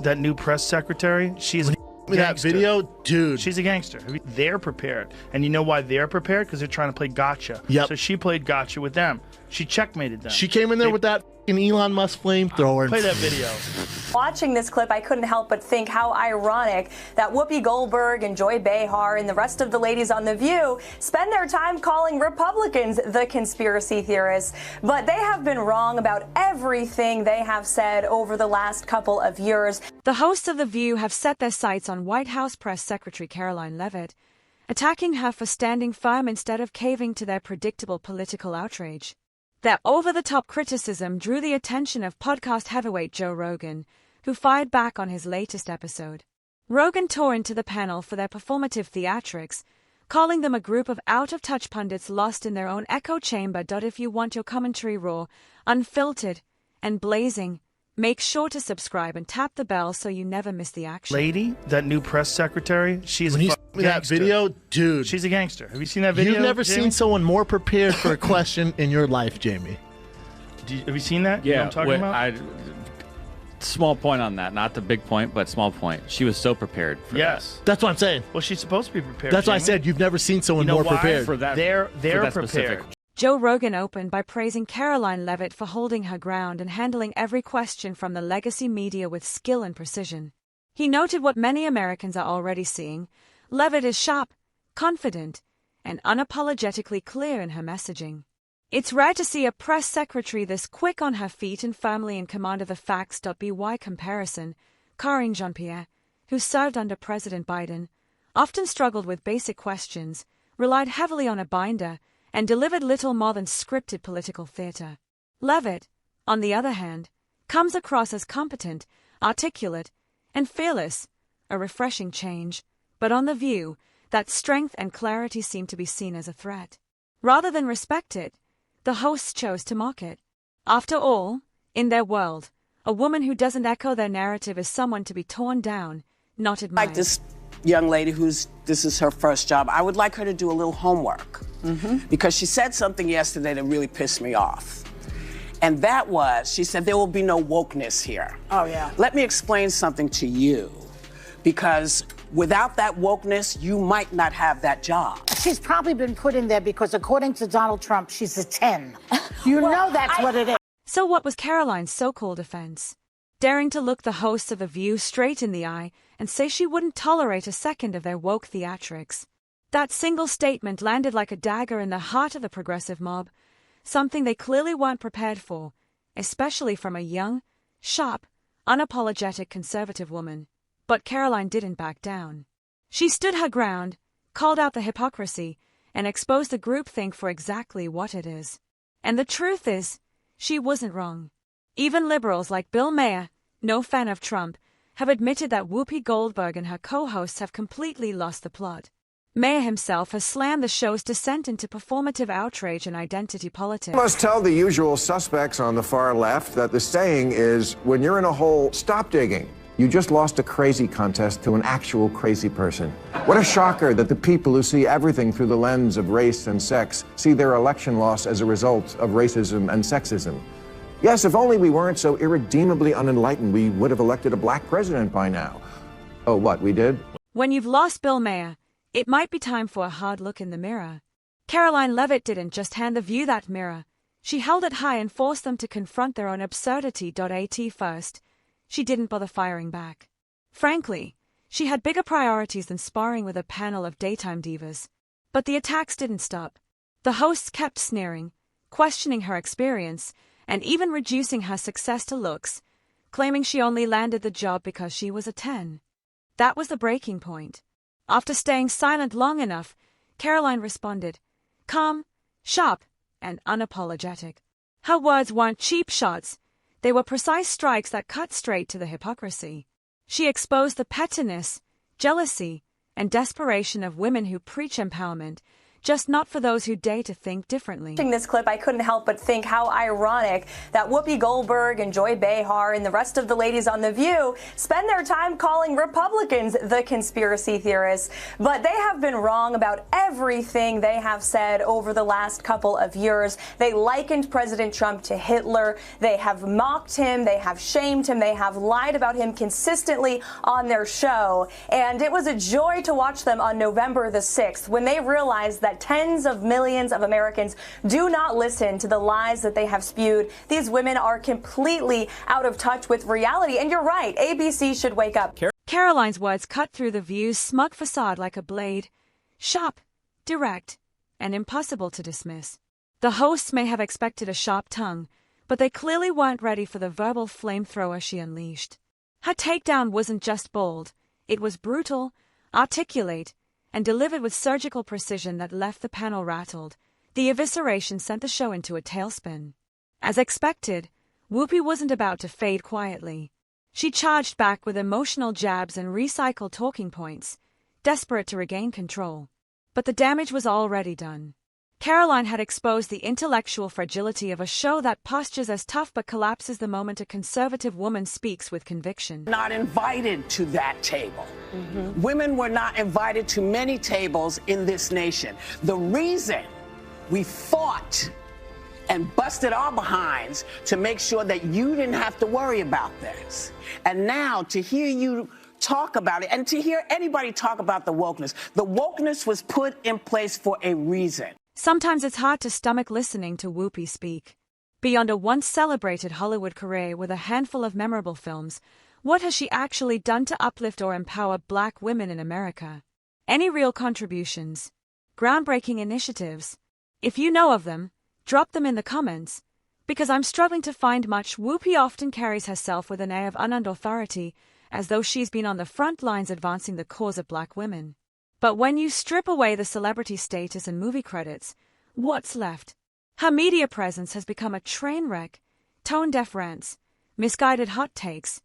That new press secretary, she's a that video, dude. She's a gangster. They're prepared. And you know why they're prepared? Because they're trying to play gotcha. Yep. So she played gotcha with them. She checkmated them. She came in there with that Elon Musk flamethrower. Play that video. Watching this clip, I couldn't help but think how ironic that Whoopi Goldberg and Joy Behar and the rest of the ladies on The View spend their time calling Republicans the conspiracy theorists. But they have been wrong about everything they have said over the last couple of years. The hosts of The View have set their sights on White House Press Secretary Karoline Leavitt, attacking her for standing firm instead of caving to their predictable political outrage. Their over-the-top criticism drew the attention of podcast heavyweight JoeRogan, who fired back on his latest episode. Rogan tore into the panel for their performative theatrics, calling them a group of out-of-touch pundits lost in their own echo chamber. If you want your commentary raw, unfiltered, and blazing, make sure to subscribe and tap the bell so you never miss the action. Lady, that new press secretary, she's a that gangster. video, dude. She's a gangster. Have you seen that video? You've never seen someone more prepared for a question in your life, Jamie. Have you seen that? Yeah, You know what I'm talking about? Small point on that. Not the big point, but small point. She was so prepared for Yes. That's what I'm saying. Well, she's supposed to be prepared. That's why I Jamie. said you've never seen someone You know more why? prepared. For that. They're for that prepared. specific. JoeRogan opened by praising Karoline Leavitt for holding her ground and handling every question from the legacy media with skill and precision. He noted what many Americans are already seeing. Leavitt is sharp, confident, and unapologetically clear in her messaging. It's rare to see a press secretary this quick on her feet and firmly in command of the facts. By comparison, Karine Jean-Pierre, who served under President Biden, often struggled with basic questions, relied heavily on a binder, and delivered little more than scripted political theater. Leavitt, on the other hand, comes across as competent, articulate, and fearless, a refreshing change, but on The View, that strength and clarity seem to be seen as a threat. Rather than respect it, the hosts chose to mock it. After all, in their world, a woman who doesn't echo their narrative is someone to be torn down, not admired. Like this young lady this is her first job, I would like her to do a little homework. Because she said something yesterday that really pissed me off. And that was, she said, there will be no wokeness here. Oh, yeah. Let me explain something to you. Because without that wokeness, you might not have that job. She's probably been put in there because, according to Donald Trump, she's a 10. You know that's what it is. So what was Karoline's so-called defense? Daring to look the hosts of The View straight in the eye and say she wouldn't tolerate a second of their woke theatrics. That single statement landed like a dagger in the heart of the progressive mob, something they clearly weren't prepared for, especially from a young, sharp, unapologetic conservative woman. But Karoline didn't back down. She stood her ground, called out the hypocrisy, and exposed the groupthink for exactly what it is. And the truth is, she wasn't wrong. Even liberals like Bill Maher, no fan of Trump, have admitted that Whoopi Goldberg and her co-hosts have completely lost the plot. Maher himself has slammed the show's descent into performative outrage and identity politics. I must tell the usual suspects on the far left that the saying is, when you're in a hole, stop digging. You just lost a crazy contest to an actual crazy person. What a shocker that the people who see everything through the lens of race and sex see their election loss as a result of racism and sexism. Yes, if only we weren't so irredeemably unenlightened, we would have elected a black president by now. Oh, what, we did? When you've lost Bill Maher, it might be time for a hard look in the mirror. Karoline Leavitt didn't just hand The View that mirror. She held it high and forced them to confront their own absurdity. At first, she didn't bother firing back. Frankly, she had bigger priorities than sparring with a panel of daytime divas. But the attacks didn't stop. The hosts kept sneering, questioning her experience, and even reducing her success to looks, claiming she only landed the job because she was a 10. That was the breaking point. After staying silent long enough, Karoline responded, calm, sharp, and unapologetic. Her words weren't cheap shots. They were precise strikes that cut straight to the hypocrisy. She exposed the pettiness, jealousy, and desperation of women who preach empowerment, just not for those who dare to think differently. Watching this clip, I couldn't help but think how ironic that Whoopi Goldberg and Joy Behar and the rest of the ladies on The View spend their time calling Republicans the conspiracy theorists. But they have been wrong about everything they have said over the last couple of years. They likened President Trump to Hitler. They have mocked him. They have shamed him. They have lied about him consistently on their show. And it was a joy to watch them on November the 6th when they realized that tens of millions of Americans do not listen to the lies that they have spewed. These women are completely out of touch with reality. And you're right, ABC should wake up. Karoline's words cut through The View's smug facade like a blade, sharp, direct, and impossible to dismiss. The hosts may have expected a sharp tongue, but they clearly weren't ready for the verbal flamethrower she unleashed. Her takedown wasn't just bold, it was brutal, articulate, and delivered with surgical precision that left the panel rattled. The evisceration sent the show into a tailspin. As expected, Whoopi wasn't about to fade quietly. She charged back with emotional jabs and recycled talking points, desperate to regain control. But the damage was already done. Karoline had exposed the intellectual fragility of a show that postures as tough but collapses the moment a conservative woman speaks with conviction. Not invited to that table. Women were not invited to many tables in this nation. The reason we fought and busted our behinds to make sure that you didn't have to worry about this. And now to hear you talk about it and to hear anybody talk about the wokeness was put in place for a reason. Sometimes it's hard to stomach listening to Whoopi speak. Beyond a once-celebrated Hollywood career with a handful of memorable films, what has she actually done to uplift or empower Black women in America? Any real contributions? Groundbreaking initiatives? If you know of them, drop them in the comments. Because I'm struggling to find much. Whoopi often carries herself with an air of unearned authority, as though she's been on the front lines advancing the cause of Black women. But when you strip away the celebrity status and movie credits, what's left? Her media presence has become a train wreck, tone-deaf rants, misguided hot takes,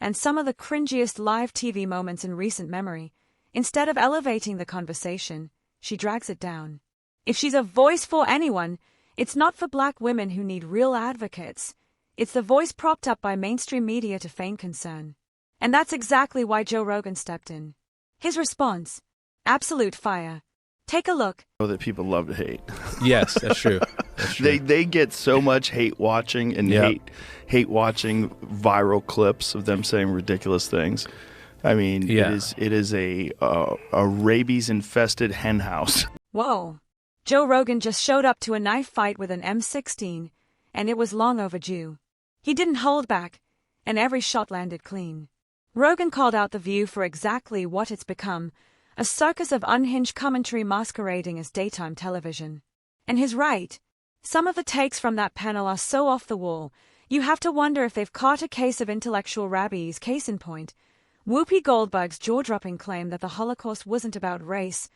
and some of the cringiest live TV moments in recent memory. Instead of elevating the conversation, she drags it down. If she's a voice for anyone, it's not for Black women who need real advocates. It's the voice propped up by mainstream media to feign concern. And that's exactly why JoeRogan stepped in. His response: absolute fire. Take a look. That people love to hate. Yes, that's true. That's true. They get so much hate watching and hate watching viral clips of them saying ridiculous things. I mean, it is a rabies infested hen house. Whoa. JoeRogan just showed up to a knife fight with an M16, and it was long overdue. He didn't hold back, and every shot landed clean. Rogan called out The View for exactly what it's become, a circus of unhinged commentary masquerading as daytime television. And he's right. Some of the takes from that panel are so off the wall, you have to wonder if they've caught a case of intellectual rabies. Case in point, Whoopi Goldberg's jaw-dropping claim that the Holocaust wasn't about race,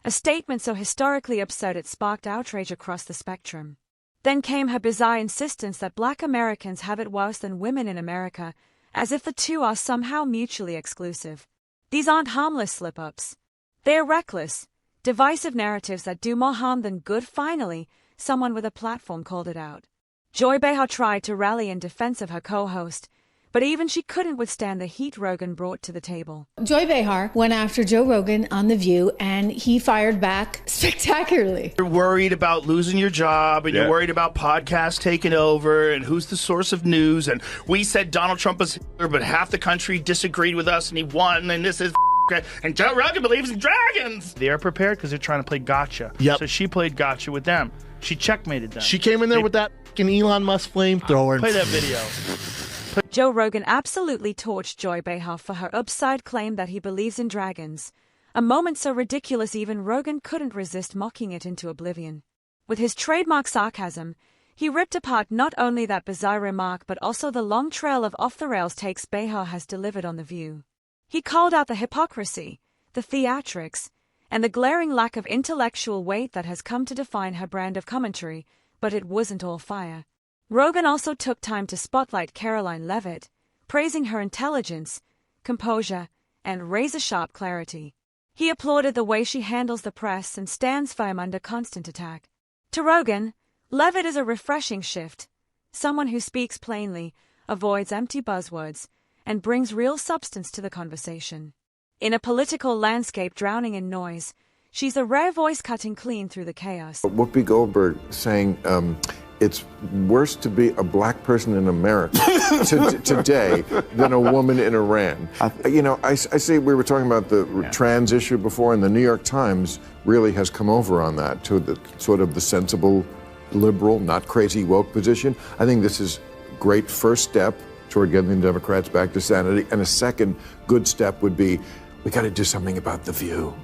a statement so historically absurd it sparked outrage across the spectrum. Then came her bizarre insistence that Black Americans have it worse than women in America, as if the two are somehow mutually exclusive. These aren't harmless slip-ups. They are reckless, divisive narratives that do more harm than good. Finally, someone with a platform called it out. Joy Behar tried to rally in defense of her co-host, but even she couldn't withstand the heat Rogan brought to the table. Joy Behar went after JoeRogan on The View, and he fired back spectacularly. You're worried about losing your job, and you're worried about podcasts taking over, and who's the source of news, and we said Donald Trump was Hitler, but half the country disagreed with us, and he won, and this is and JoeRogan believes in dragons. They're prepared because they're trying to play gotcha. Yep. So she played gotcha with them. She checkmated them. She came in there with that fucking Elon Musk flamethrower. Play that video. JoeRogan absolutely torched Joy Behar for her absurd claim that he believes in dragons, a moment so ridiculous even Rogan couldn't resist mocking it into oblivion. With his trademark sarcasm, he ripped apart not only that bizarre remark but also the long trail of off-the-rails takes Behar has delivered on The View. He called out the hypocrisy, the theatrics, and the glaring lack of intellectual weight that has come to define her brand of commentary, but it wasn't all fire. Rogan also took time to spotlight Karoline Leavitt, praising her intelligence, composure, and razor-sharp clarity. He applauded the way she handles the press and stands firm under constant attack. To Rogan, Leavitt is a refreshing shift, someone who speaks plainly, avoids empty buzzwords, and brings real substance to the conversation. In a political landscape drowning in noise, she's a rare voice cutting clean through the chaos. Whoopi Goldberg saying it's worse to be a black person in America today than a woman in Iran. I see we were talking about the trans issue before, and the New York Times really has come over on that to the sort of the sensible, liberal, not crazy woke position. I think this is a great first step toward getting the Democrats back to sanity, and a second good step would be we got to do something about The View.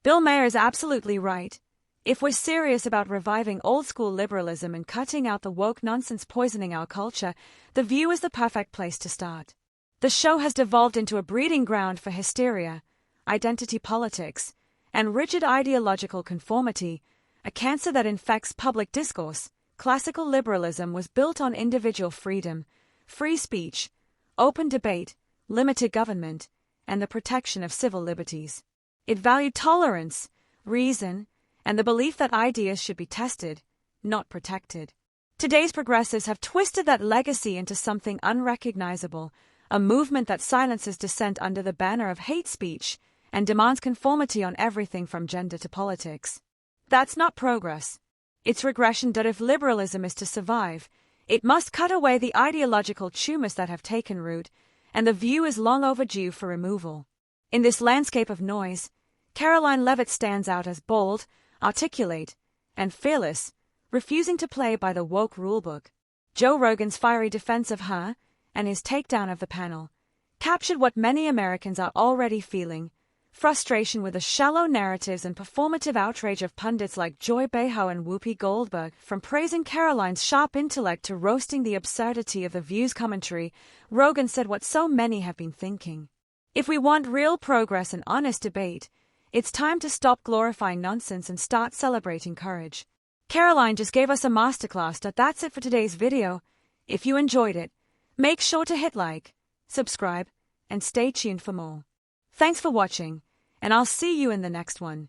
Bill Maher is absolutely right. If we're serious about reviving old-school liberalism and cutting out the woke nonsense poisoning our culture, The View is the perfect place to start. The show has devolved into a breeding ground for hysteria, identity politics, and rigid ideological conformity, a cancer that infects public discourse. Classical liberalism was built on individual freedom, free speech, open debate, limited government, and the protection of civil liberties. It valued tolerance, reason, and the belief that ideas should be tested, not protected. Today's progressives have twisted that legacy into something unrecognizable, a movement that silences dissent under the banner of hate speech and demands conformity on everything from gender to politics. That's not progress. It's regression. That if liberalism is to survive, it must cut away the ideological tumors that have taken root, and The View is long overdue for removal. In this landscape of noise, Karoline Leavitt stands out as bold, articulate, and fearless, refusing to play by the woke rulebook. JoeRogan's fiery defense of her, and his takedown of the panel, captured what many Americans are already feeling: frustration with the shallow narratives and performative outrage of pundits like Joy Behar and Whoopi Goldberg. From praising Karoline's sharp intellect to roasting the absurdity of The View's commentary, Rogan said what so many have been thinking. If we want real progress and honest debate, it's time to stop glorifying nonsense and start celebrating courage. Karoline just gave us a masterclass. That's it for today's video. If you enjoyed it, make sure to hit like, subscribe, and stay tuned for more. Thanks for watching, and I'll see you in the next one.